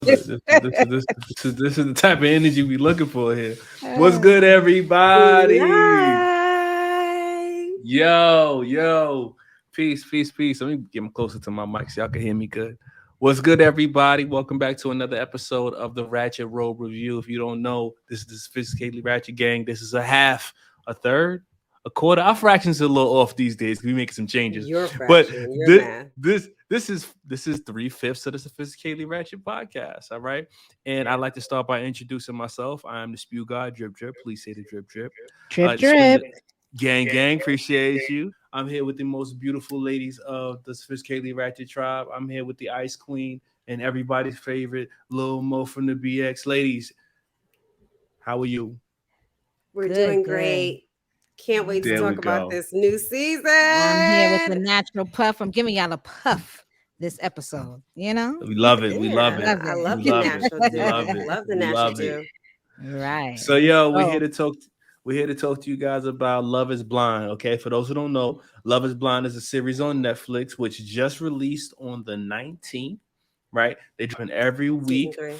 This is the type of energy we looking for here. What's good, everybody? Live. Yo, peace. Let me get closer to my mic so y'all can hear me good. What's good, everybody? Welcome back to another episode of the Ratchet Robe Review. If you don't know, this is the Sophisticatedly Ratchet Gang. This is a half, a third, a quarter. Our fractions are a little off these days. We making some changes, Your but fraction, your this math. this is 3/5 of the Sophisticatedly Ratchet podcast. All right, and I'd like to start by introducing myself. I am the Spew God, Drip Drip. Please say the Drip Drip. Drip, It's been drip. the gang. Appreciate you. I'm here with the most beautiful ladies of the Sophisticatedly Ratchet tribe. I'm here with the Ice Queen and everybody's favorite Lil Mo from the BX. Ladies, how are you? We're Good, doing good. great. Can't wait to There we talk about go. this new season. I'm here with the natural puff. I'm giving y'all a puff this episode. You know? We love it. We love Yeah, it. Love I it. We love the love it. natural We love dew. it. Love the We natural love it. dew. Right. So Let's yo, we're here go. to talk. We're here to talk to you guys about Love Is Blind. Okay, for those who don't know, Love Is Blind is a series on Netflix which just released on the 19th. Right, they dropping every Season week. 3.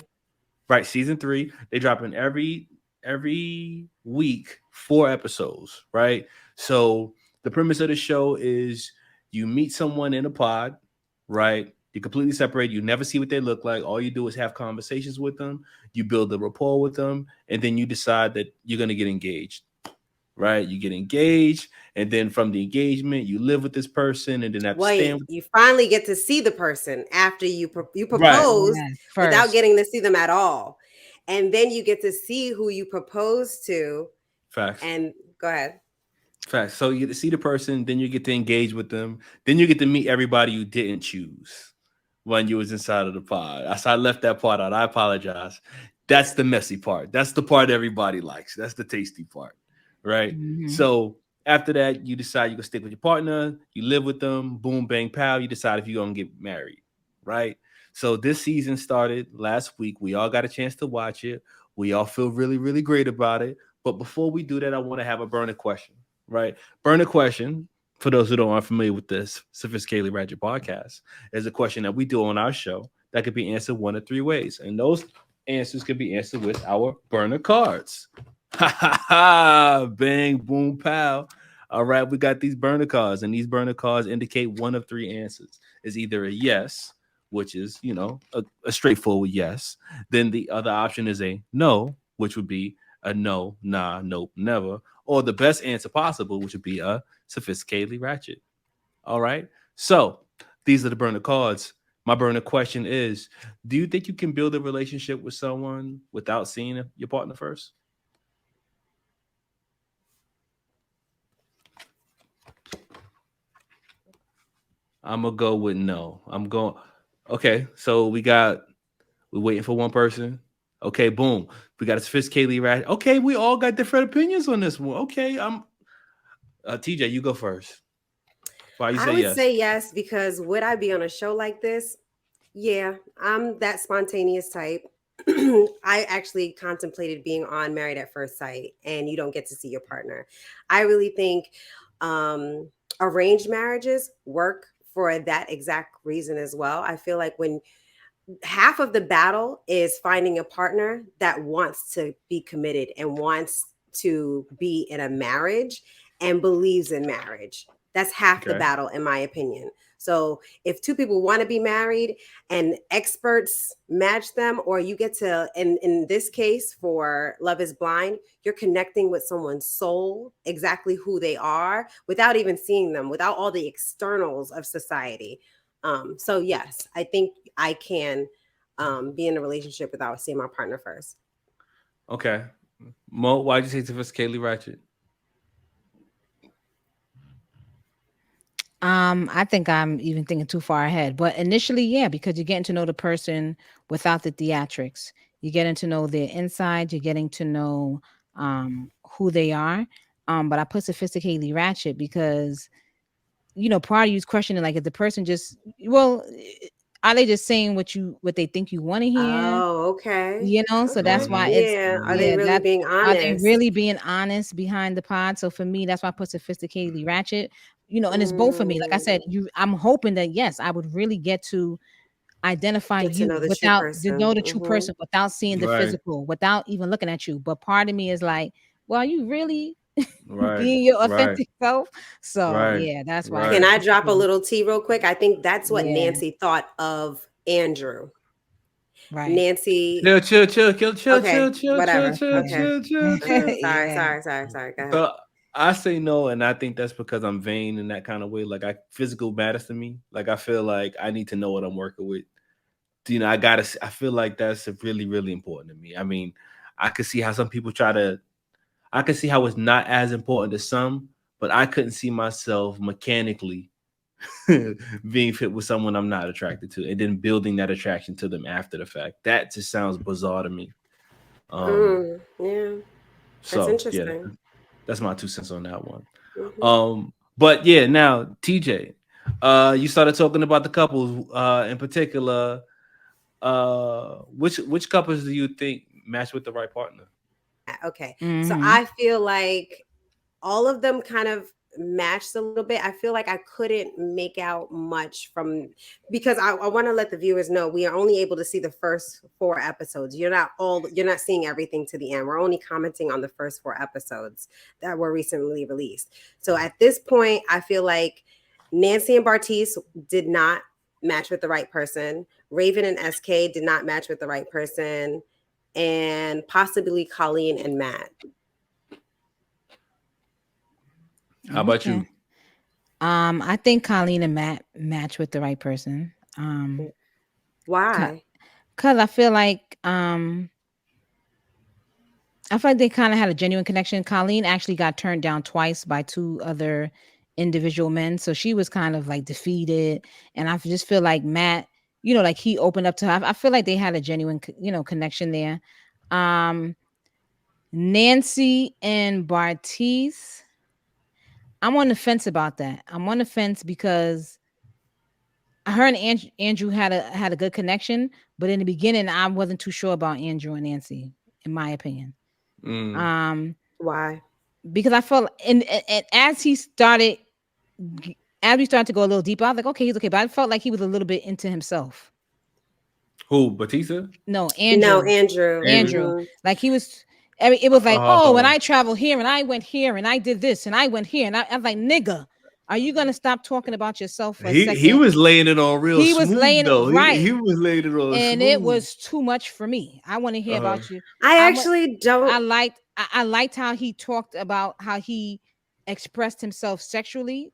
Right, season 3. They dropping every week 4 episodes. Right, so the premise of the show is you meet someone in a pod. Right, you completely separate. You never see what they look like. All you do is have conversations with them. You build a rapport with them, and then you decide that you're gonna get engaged. Right, you get engaged, and then from the engagement, you live with this person, and then have to Wait, stand. you finally get to see the person after you Right, proposed Yes. without First. getting to see them at all. And then you get to see who you proposed to. facts. And go ahead. Facts. So you get to see the person, then you get to engage with them, then you get to meet everybody you didn't choose when you was inside of the pod. I left that part out. I apologize. That's the messy part. That's the part everybody likes. That's the tasty part, right? Hmm. So after that, you decide you're gonna stick with your partner. You live with them. Boom, bang, pow. You decide if you're gonna get married, right? So this season started last week. We all got a chance to watch it. We all feel really, really great about it. But before we do that, I want to have a burning question, right? Burner question, for those who don't aren't familiar with this Sophisticatedly Ratchet podcast, is a question that we do on our show that could be answered one of three ways. And those answers can be answered with our burner cards. Ha ha ha! Bang, boom, pow. All right, we got these burner cards, and these burner cards indicate one of three answers. Is either a yes, which is, a straightforward yes. Then the other option is a no, which would be a no, nah, nope, never, or the best answer possible, which would be a sophisticatedly ratchet. All right. So these are the burner cards. My burner question is: do you think you can build a relationship with someone without seeing your partner first? I'm gonna go with no. I'm going. Okay. So we're waiting for one person. Okay. Boom. We got a sophisticatedly ratchet. Okay. We all got different opinions on this one. Okay. I'm TJ. You go first. Why you I say would yes? say yes because would I be on a show like this? Yeah, I'm that spontaneous type. I actually contemplated being on Married at First Sight, and you don't get to see your partner. I really think um, arranged marriages work for that exact reason as well. I feel like when half of the battle is finding a partner that wants to be committed and wants to be in a marriage and believes in marriage. That's half the Okay. battle, in my opinion. So if two people want to be married and experts match them, or you get to, in this case for Love is Blind, you're connecting with someone's soul, exactly who they are, without even seeing them, without all the externals of society. So yes, I think I can be in a relationship without seeing my partner first. Okay. Mo, why'd you say sophisticatedly ratchet? I think I'm even thinking too far ahead. But initially, yeah, because you're getting to know the person without the theatrics. You're getting to know their inside. You're getting to know who they are. But I put sophisticatedly ratchet because prior to you questioning, like, if the person just, well, are they just saying what they think you want to hear? Oh, okay. So Okay. that's why it's, Yeah. Are they yeah, really that being are they honest? really being honest behind the pod? So for me, that's why I put sophisticatedly ratchet. And it's both for me. Like I Mm, said, I'm hoping that yes, I would really get to identify Get to you know the true without to person. know the true person without seeing the Right. physical, without even looking at you. But part of me is like, well, you really Right. being your Right. authentic self. So Right. yeah, that's why I Can Right. think I it's a drop a good. little tea real quick? I think that's what Yeah, Nancy thought of Andrew. right. Nancy, Chill, chill, chill, chill, chill, chill, okay, chill, chill, whatever. chill, Yeah. Okay. chill, chill, chill. Sorry, Yeah. sorry, sorry, sorry. Go ahead. So I say no, and I think that's because I'm vain in that kind of way. Like I physical matters to me. Like I feel like I need to know what I'm working with. I gotta. I feel like that's really, really important to me. I mean, I could see how some people try to. I could see how it's not as important to some, but I couldn't see myself mechanically being fit with someone I'm not attracted to, and then building that attraction to them after the fact. That just sounds bizarre to me. Um, Yeah, that's so yeah, interesting. that's my 2 cents on that one. Hmm. But yeah, now TJ, you started talking about the couples, in particular. Which couples do you think match with the right partner? Okay. So Hmm. I feel like all of them kind of matched a little bit. I feel like I couldn't make out much from because I want to let the viewers know we are only able to see the first 4 episodes. You're not seeing everything to the end. We're only commenting on the first 4 episodes that were recently released. So at this point, I feel like Nancy and Bartice did not match with the right person. Raven and SK did not match with the right person. And possibly Colleen and Matt. How about Okay. you? I think Colleen and Matt match with the right person. Why? Cause I feel like they kind of had a genuine connection. Colleen actually got turned down twice by two other individual men, so she was kind of like defeated. And I just feel like Matt, like he opened up to her. I feel like they had a genuine, connection there. Um, Nancy and Bartice, I'm on the fence about that. I'm on the fence because her and Andrew had a good connection, but in the beginning, I wasn't too sure about Andrew and Nancy, in my opinion. Mm, Um, Why? because I felt and as he started as we started to go a little deeper, I was like, okay, he's okay. But I felt like he was a little bit into himself. who? Batista? No, No, Andrew. Andrew. Andrew? Andrew. Hmm. Like he was it was like, oh, when Oh, I travel here and I went here and I did this and I went here and I was like, nigga, are you gonna stop talking about yourself for a he second? was laying it on real He was smooth laying it though. right. He was laying it on And it smooth. was too much for me. I want to hear Uh, about you. I I want actually don't. I liked how he talked about how he expressed himself sexually.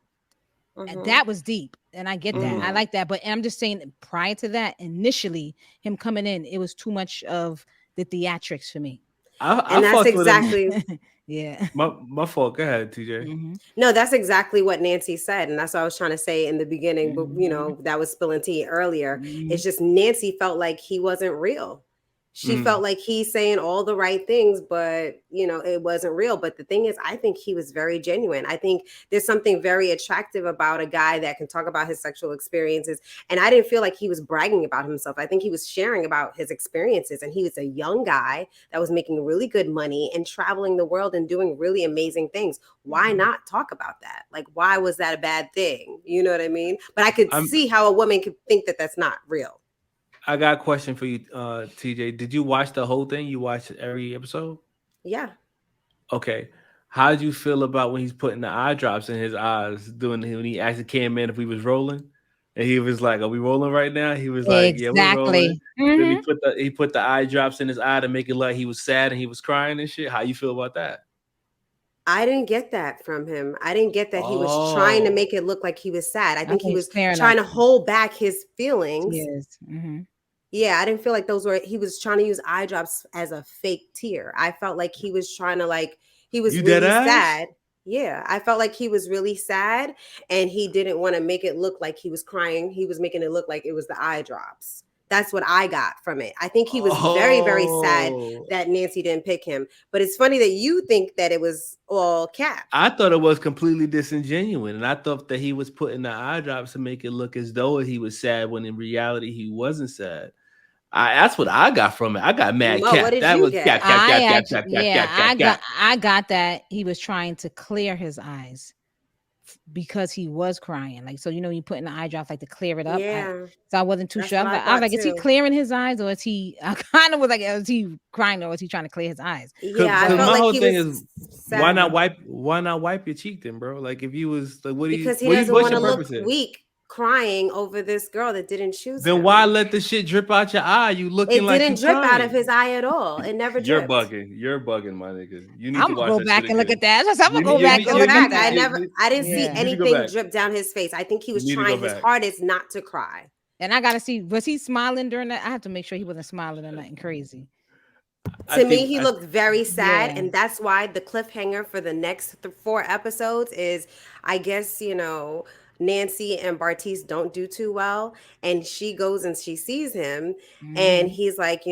Hmm. That was deep, and I get that. I mm. Hmm. like that. But I'm just saying, prior to that, initially him coming in, it was too much of the theatrics for me. I And that's fucked with him. exactly Yeah. My fault. Go ahead, TJ. Hmm. no, that's exactly what Nancy said, and that's what I was trying to say in the beginning. But Hmm. that was spilling tea earlier. Hmm. It's just Nancy felt like he wasn't real. She Mm. felt like he's saying all the right things, but it wasn't real. But the thing is, I think he was very genuine. I think there's something very attractive about a guy that can talk about his sexual experiences. And I didn't feel like he was bragging about himself. I think he was sharing about his experiences. And he was a young guy that was making really good money and traveling the world and doing really amazing things. Why not talk about that? Like, why was that a bad thing? You know what I mean? But I could I'm see how a woman could think that that's not real. I got a question for you, TJ. Did you watch the whole thing? You watched every episode? Yeah. Okay. How did you feel about when he's putting the eye drops in his eyes, doing when he asked the cameraman if we was rolling, and he was like, "Are we rolling right now?" He was like, "Yeah, we're rolling." Exactly. Then Hmm. he put the eye drops in his eye to make it like he was sad and he was crying and shit. How you feel about that? I didn't get that from him. I didn't get that he was trying to Oh, make it look like he was sad. I I think he think was he's clearing trying up to hold back his feelings. tears. Hmm. Yeah, I didn't feel like he was trying to use eye drops as a fake tear. I felt like he was trying to he was you dead really ass? sad. Yeah, I felt like he was really sad and he didn't want to make it look like he was crying. He was making it look like it was the eye drops. That's what I got from it. I think he was very, very sad Oh, that Nancy didn't pick him. But it's funny that you think that it was all cap. I thought it was completely disingenuous, and I thought that he was putting the eye drops to make it look as though he was sad when in reality he wasn't sad. That's what I got from it. I got mad Mo, what cap. did That you was cap, get? cap, I cap, cap, actually, cap, cap, yeah, cap, cap, cap. I got that he was trying to clear his eyes because he was crying. Like, so, you put in the eye drops like to clear it up. Yeah, So I wasn't too that's sure. what I I was thought like, is he too. clearing his eyes or is he, I kind of was like, is he crying or is he trying to clear his eyes? Yeah, I Cause felt But my like whole he thing was is sad why not wipe your cheek then, bro? Like if you was like because he what do you doesn't what's want your to look purpose here? weak crying over this girl that didn't choose Then why him. let the shit drip out your eye? You looking It like didn't you drip out of his crying. eye at all. It never You're dripped. bugging. You're bugging, my nigga. You need I'm to gonna watch go that shit back and look at again. that. I'm gonna go I'm gonna back and go look at back. that. I didn't see Yeah. You need to go anything back. drip down his face. I think he You was need to go trying his back. hardest not to cry. And I gotta see, was he smiling during that? I have to make sure he wasn't smiling or nothing crazy. I To me, think he I looked very sad, Yeah. and that's why the cliffhanger for the next four episodes is, I guess, Nancy and Bartice don't do too well, and she goes and she sees him, and Hmm. he's like,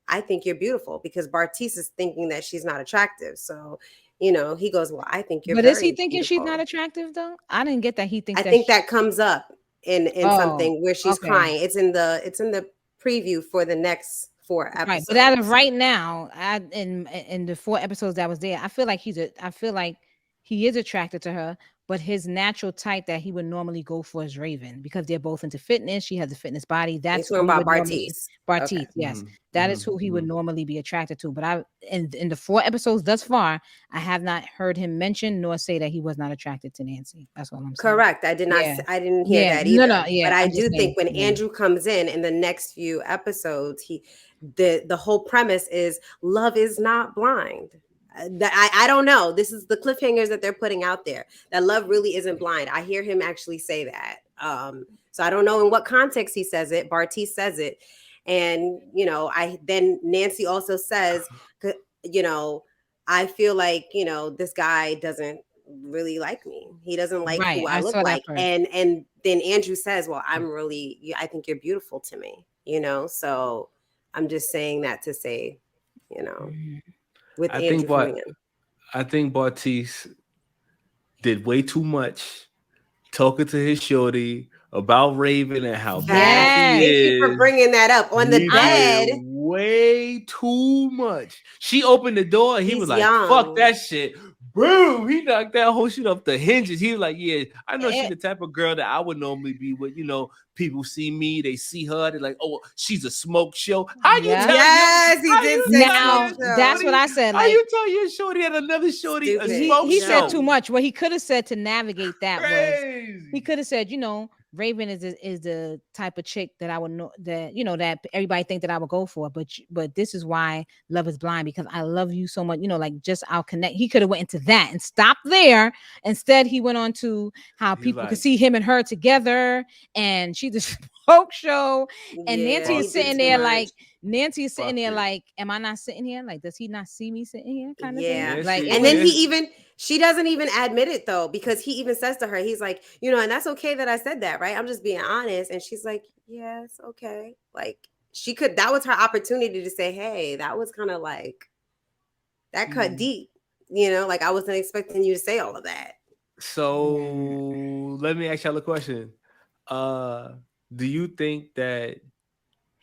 I think you're beautiful, because Bartice is thinking that she's not attractive. So, he goes, well, I think you're But is he very thinking she's not beautiful. attractive though? I didn't get that he I thinks that. think that comes up in Oh, something where she's okay. crying. It's in the preview for the next four Right, but as of episodes. right now, in the 4 episodes that was there, I feel like he is attracted to her, but his natural type that he would normally go for is Raven because they're both into fitness. She has a fitness body. You're That's who talking he about would normally Bartice. Okay. Bartiz, yes. mhm, That is mhm, who he would mhm. normally be attracted to. But in the 4 episodes thus far, I have not heard him mention nor say that he was not attracted to Nancy. That's all I'm saying. Correct. I did not. Yeah. I didn't hear Yeah. that No, no, either. But yeah. I I'm just do saying. think when Yeah. Andrew comes in the next few episodes, the whole premise is love is not blind. I don't know. This is the cliffhangers that they're putting out there. That love really isn't blind. I hear him actually say that. So I don't know in what context he says it. Bartiz says it, and I then Nancy also says, you know, I feel like this guy doesn't really like me. He doesn't like Right. who I I look saw that like. part. And then Andrew says, well, I think you're beautiful to me, so I'm just saying that to say, you know, Mhm. with I think Andrew but coming in. I think Bartice did way too much talking to his shorty about Raven and how bad Facts. she Yes. Thank you for is. bringing that up on the He I'm did bed. way too much. She opened the door and he was He's like, fuck young. that shit. Boom. He knocked that whole shit off the hinges. He was like, yeah, I know she eh, the type of girl that I would normally be with. People see me, they see her, they're like, oh, she's a smoke show. yeah. Yes, he How did you say tell smoke your Now that's show. what shorty? I said. How Like you tell your shorty and another shorty a Stupid, smoke he said show? too dumb. much. What he could have said to navigate that was he Crazy. could have said, Raven is the type of chick that I would know that that everybody think that I would go for, but this is why love is blind because I love you so much. Like just I'll connect. He could have went into that and stopped there. Instead, he went on to how He's people could like, see him and her together, and she the smoke show, and Yeah, Nancy he is did sitting Bartiz too there is much. like. Nancy is sitting there fucking like, am I not sitting here? Like, does he not see me sitting here? Kind of thing. Yeah. Like, it And was. then Nancy, she doesn't even admit it though, because he even says to her, he's like, and that's okay that I said that, right? I'm just being honest. And she's like, yes, okay. Like that was her opportunity to say, hey, that was kind of like, that cut mm, deep, like I wasn't expecting you to say all of that. Yeah. so let me ask y'all a question. Uh, do you think that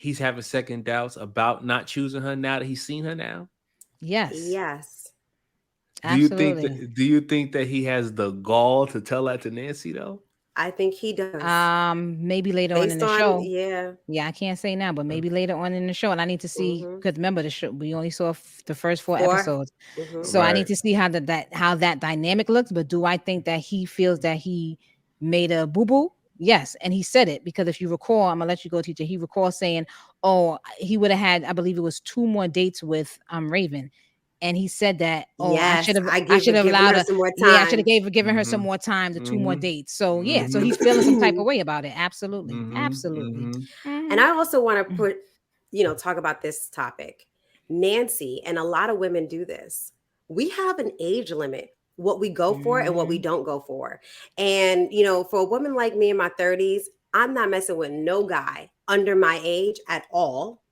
he's having second doubts about not choosing her now that he's seen her now? Yes, Yes. absolutely. Do you think that he has the gall to tell that to Nancy though? I think he does. Maybe later on in Based the on, show. yeah. Yeah, I can't say now, but maybe later on in the show. And I need to see Mm-hmm. because remember the show we only saw the first four 4. episodes, Mm-hmm. so I need Right. to see how that dynamic looks. But do I think that he feels that he made a boo boo? Yes, and he said it because if you recall, I'm gonna let you go, teacher. He recalls saying, "Oh, he would have had, I believe it was 2 more dates with Raven." And he said that, oh, Yes. I should have Given allowed her her. some more Yeah, I should have time. given her some Mm-hmm. more time, the 2 more Mm-hmm. dates. So yeah, so Mm-hmm. he's feeling some type of way about it. Absolutely, Mm-hmm. absolutely. Mm-hmm. And Mhm. I also want to talk about this topic. Nancy, and a lot of women do this. We have an age limit, what we go for and what we Mhm. don't go for. And, for a woman like me in my 30s, I'm not messing with no guy under my age at all.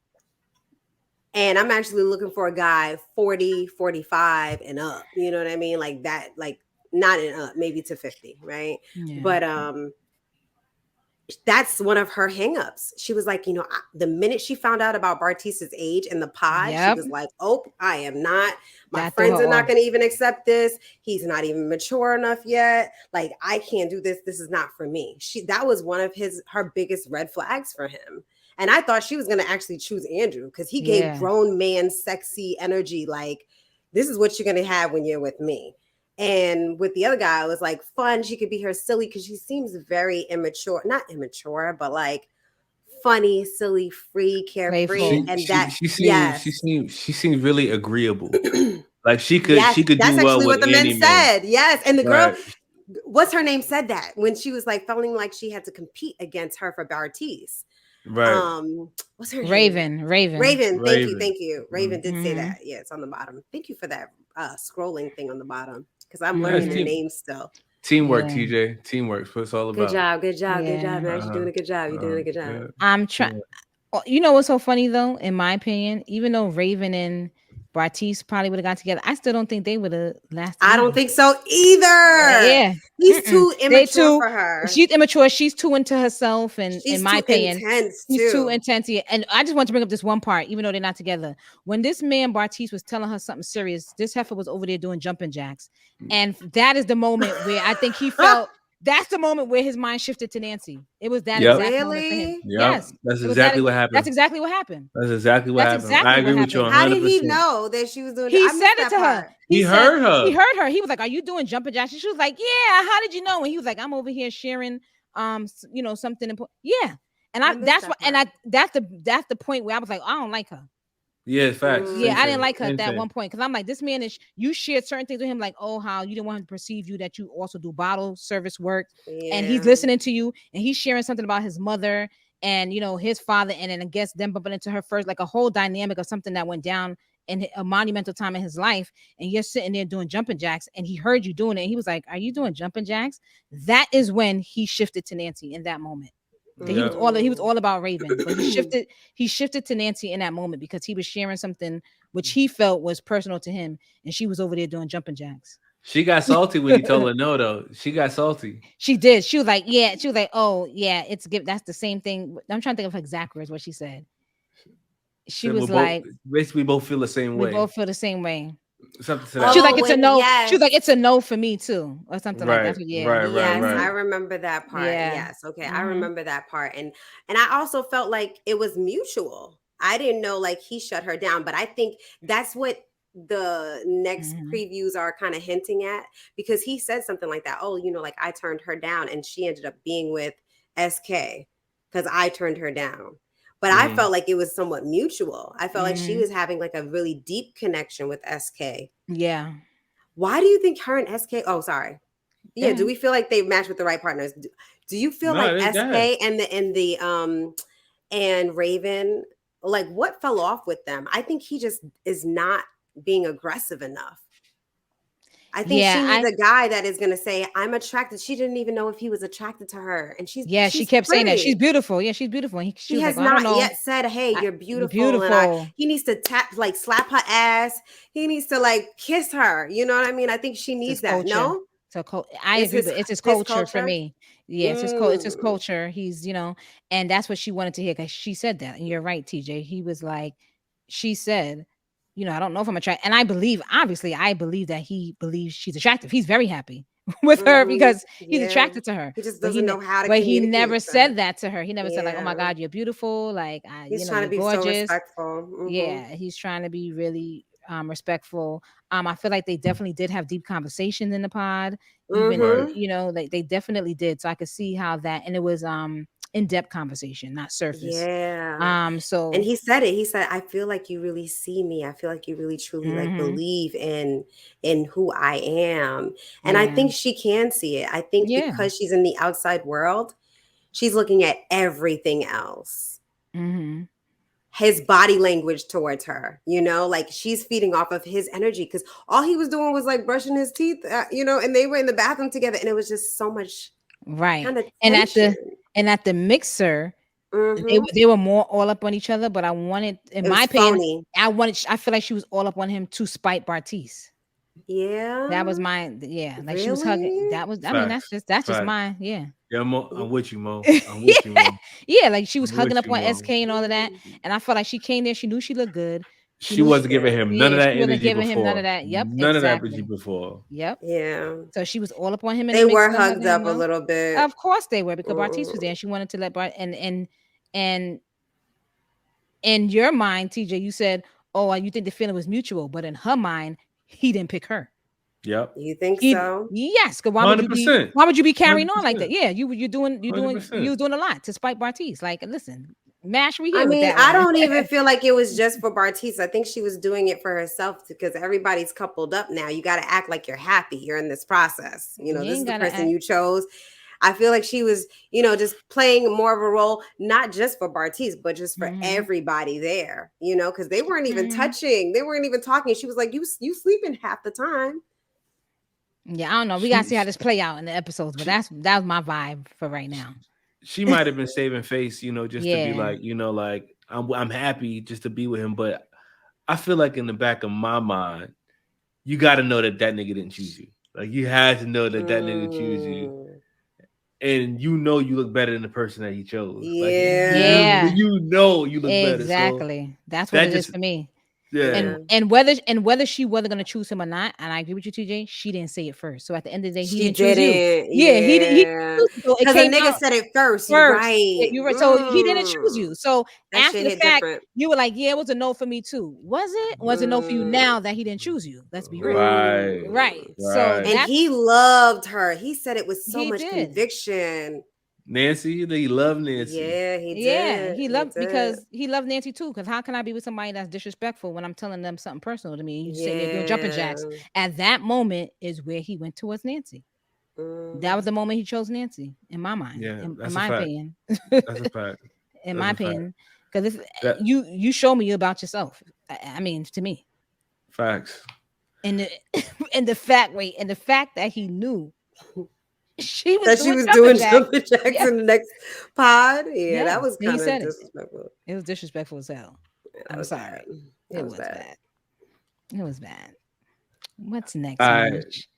And I'm actually looking for a guy 40, 45 and up. You know what I mean? Like that, like not and up, maybe to 50, right? Yeah. But that's one of her hangups. She was like, the minute she found out about Bartice's age in the pod, she Yep. was like, oh, I am not, my That threw her friends are not off. going to even accept this. He's not even mature enough yet. Like, I can't do this. This is not for me. That was one of her biggest red flags for him. And I thought she was going to actually choose Andrew because he gave Yeah. grown man sexy energy. Like, this is what you're going to have when you're with me. And with the other guy, it was like fun. She could be her silly because she seems very immature, not immature, but like funny, silly, free, carefree. Playful. She And she that, she seems yes. she seems she seems really agreeable. Like Yes, she could that's do well actually with what the men any man. said. Yes. And the girl, Right. what's her name, said that when she was like feeling like she had to compete against her for Bartiz. Right. What's her name? Raven. Raven. Thank you. Raven. Thank you. Raven did say Mm-hmm. that. Yeah, it's on the bottom. Thank you for that scrolling thing on the bottom because I'm That's learning their Mm-hmm. names still. teamwork, Yeah. TJ. Teamwork. That's what it's all Good about. job. Good job. Good job, Yeah. man. You're Uh-huh. doing a good job. You're doing a good job. Yeah. I'm trying. Yeah. You know what's so funny though, in my opinion, even though Raven and Bartice probably would have got together, I still don't think they would have lasted I don't either. think so either. Yeah. He's Mm-mm. too They immature too. for her. She's immature. She's too into herself, and in She's my too opinion, intense he's too too. intense. And I just want to bring up this one part, even though they're not together. When this man Bartice was telling her something serious, this heifer was over there doing jumping jacks, and that is the moment where I think he felt. That's the moment where his mind shifted to Nancy. It was that Yep. exact moment for him. Really? Yep. Yes, That's it was that. exactly what That's happened. exactly what happened. That's exactly what That's happened. I exactly what agree with you happened. How did he 100%. know that she was doing that? He I said missed it that to her. part. He heard He her. heard her. He was like, "Are you doing jumping jacks?" And she was like, "Yeah." How did you know? And he was like, "I'm over here sharing, something important." Yeah, and I missed that's what, that and part. that's the point where I was like, I don't like her. Yeah, facts. Yeah, Same Mm, I didn't thing. like her at Same that thing. one point because I'm like, this man is. You shared certain things with him, like, oh, how you didn't want him to perceive you that you also do bottle service work, and he's yeah. listening to you, and he's sharing something about his mother and his father, and then I guess them bumping into her first, like a whole dynamic of something that went down in a monumental time in his life, and you're sitting there doing jumping jacks, and he heard you doing it, and he was like, "Are you doing jumping jacks?" That is when he shifted to Nancy in that moment. That he was Yep. Mm. all about Raven, but he shifted to Nancy in that moment because he was sharing something which he felt was personal to him, and she was over there doing jumping jacks. She got salty when he told her no, though. She got salty. She did. She was like, yeah. She was like, oh yeah, it's give. That's the same thing. I'm trying to think of exact words what she said. She Said we was both like, basically both feel the same we way. both feel the same way. Something to that She was like, Oh, effect. it's a when no. She was yes. like, it's a no for me too, or something like that. Right. That's what, yeah. Right. Right. Yes, I Right. Mm-hmm. remember that part. Yeah. Yes. Okay, I Mm-hmm. remember that part. And I also felt like it was mutual. I didn't know like he shut her down, but I think that's what the next Mm-hmm. previews are kind of hinting at because he said something like that. Oh, like I turned her down and she ended up being with SK because I turned her down. But I Mm-hmm. felt like it was somewhat mutual. I felt like she Mm-hmm. was having like a really deep connection with SK. Yeah. Why do you think her and SK? Oh, sorry. Go Yeah, do ahead. we feel like they match with the right partners? Do you feel No, like this guy. SK and Raven, like what fell off with them? I think he just is not being aggressive enough. I think Yeah. she needs a guy that is going to say, "I'm attracted." She didn't even know if he was attracted to her, and she's Yeah. She she's kept saying that she's pretty. beautiful. Yeah, she's beautiful. And she He was like, has well, I don't not know. yet said, "Hey, you're You're beautiful," and beautiful. he needs to like slap her ass. He needs to like kiss her. You know what I mean? I think she It's his needs that. culture. No, So I it's agree, but it's his his culture for culture. me. Yeah, it's his Mm. culture. He's, and that's what she wanted to hear because she said that. And you're right, TJ. He was like, she said, I don't know if I'm attracted. And obviously, I believe that he believes she's attractive. He's very happy with her Mhm. because he's Yeah. attracted to her. He just But doesn't know how to he communicate never with her. said that to her. He never said like, "Oh my Yeah. God, you're beautiful." Like, He's trying to you're be so gorgeous. respectful. Mhm. Yeah, he's trying to be really respectful. I feel like they definitely did have deep conversations in the pod. Even Right. Mhm. like they definitely did. So I could see how that, and it was in-depth conversation, not surface. Yeah. And So he said it. He said, "I feel like you really see me. I feel like you really truly like mhm, believe in who I am." And I yeah, think she can see it. I think yeah, because she's in the outside world, she's looking at everything else. hmm, His body language towards her, like she's feeding off of his energy because all he was doing was like brushing his teeth, and they were in the bathroom together and it was just so much right. kind of And at tension. the mixer, Hmm. they were more all up on each other. But I wanted, in It my was opinion, phony. I feel like she was all up on him to spite Bartice. That Yeah. was my, yeah, like she was hugging. Really? That was, I mean, Facts. that's just Facts. my, yeah. Yeah, Mo, I'm with you, Mo. I'm with you, Mo. Yeah, like she was I'm with hugging up you, on Mo. SK and all of that. And I felt like she came there, she knew she looked good. She She knew wasn't giving him none yeah, of she that wasn't energy giving him none of before. that. Yep, None of that energy exactly. before. Yep. Yeah. So she was all up on him in the They mix were with hugged hugging up him a up. little bit. Of course they were because Bartiz was there Mm. and she wanted to let Bart and in your mind, TJ, you said, "Oh, you think the feeling was mutual," but in her mind, he didn't pick her. Yep. You think He so? yes, because 100%. why would you be carrying on like that? 100%. Yeah, you 100%. was doing a lot to spite Bartiz. Like, listen, Mash, we I here with mean, that I one. don't even feel like it was just for Bartiz. I think she was doing it for herself because everybody's coupled up now. You got to act like you're happy. You're in this process. You know, You this is ain't the gotta person act. you chose. I feel like she was, just playing more of a role, not just for Bartiz, but just for Mm-hmm. everybody there. Because they weren't even Mm-hmm. touching, they weren't even talking. She was like, "You sleeping half the time." Yeah, I don't know. We gotta She, see how this play out in the episodes, but she, that was my vibe for right now. she might have been saving face, just to be Yeah. like, like I'm happy just to be with him. But I feel like in the back of my mind, you got to know that nigga didn't choose you. Like you had to know that nigga choose you, Mm, and you look better than the person that he chose. Like yeah, Yeah, you look better. So exactly. That's what that it is just for me. yeah. yeah. And whether she wasn't gonna choose him or not, and I agree with you, TJ, she didn't say it first. So at the end of the day, he She didn't choose you. didn't. Yeah, he didn't Yeah. choose you. So it Because a came nigga out said it first. You first. Yeah, right. you're right. So he didn't choose you. So That after shit the hit fact, different. you were like, yeah, it was a no for me too. Was it? Was it no for you Mm, now that he didn't choose you? Let's be real. Right, Right. mm. So right. And that's he loved her. He said it with so he much did. conviction. Nancy, they love Nancy. Yeah, he Yeah, did. he He loved did. because he loved Nancy too. Because how can I be with somebody that's disrespectful when I'm telling them something personal to me and you sitting there doing jumping Yeah. jacks? At that moment is where he went towards Nancy. That was Mm. the moment he chose Nancy, in my mind, Yeah, in that's a my fact. opinion, That's a fact. in That's my a fact. opinion, because That you show me about yourself. I mean, to me, facts. and the and the fact that he knew she was That she doing was jumping doing jacks. jumping jacks Yeah, in the next pod. Yeah, yeah, that was and he kind of said it. disrespectful. It was disrespectful as hell. That I'm was bad. sorry. That It was was bad. bad. It was bad. What's All next, right, Mash?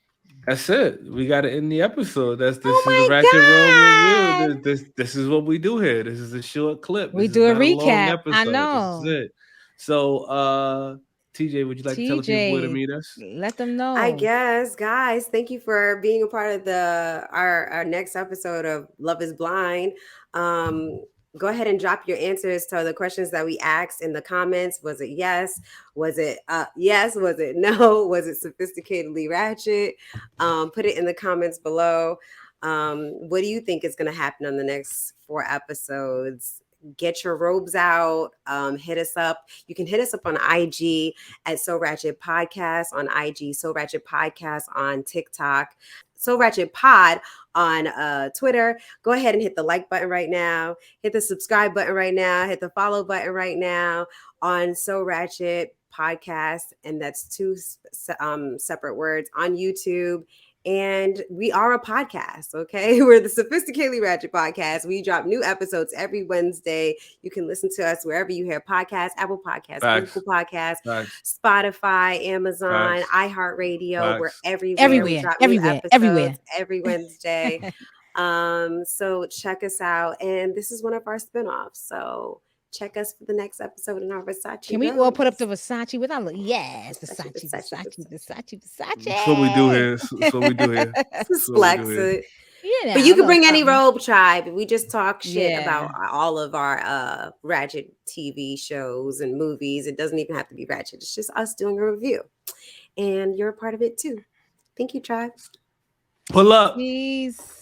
that's it. We got to end the episode. Oh This is the Ratchet Robe review. my God. This is what we do here. This is a short clip. We This is do a not a long recap. I episode. This is know. it. So, TJ, would you like to tell the people where to TJ, meet us? let them I know. guess, guys, thank you for being a part of our next episode of Love is Blind. Um, go ahead and drop your answers to the questions that we asked in the comments. Was it yes? Was it yes? Was it no? Was it sophisticatedly ratchet? Put it in the comments below. What do you think is going to happen on the next 4 episodes? Get your robes out. Hit us up. You can hit us up on IG at So Ratchet Podcast on IG, So Ratchet Podcast on TikTok, So Ratchet Pod on Twitter. Go ahead and hit the like button right now. Hit the subscribe button right now. Hit the follow button right now on So Ratchet Podcast, and that's two separate words on YouTube. And we are a podcast, okay? We're the Sophisticatedly Ratchet Podcast. We drop new episodes every Wednesday. You can listen to us wherever you hear podcasts, Apple Podcasts, Facts. Google Podcasts, Facts. Spotify, Amazon, Facts. iHeartRadio. We're Facts. everywhere. We Everywhere, drop new everywhere, everywhere. episodes every Wednesday. So check us out. And this is one of our spinoffs. So check us for the next episode in our Can Versace we all put up the robes. Versace without look? Yes, Versace, Versace, Versace, Versace, Versace. Versace, That's what we do Versace. here. That's what we do here. Just That's what we do flex here. it. You But know, you a can little bring any something. robe tribe. We just talk shit Yeah. about all of our ratchet TV shows and movies. It doesn't even have to be ratchet. It's just us doing a review. And you're a part of it too. Thank you, tribe. Pull up. Peace.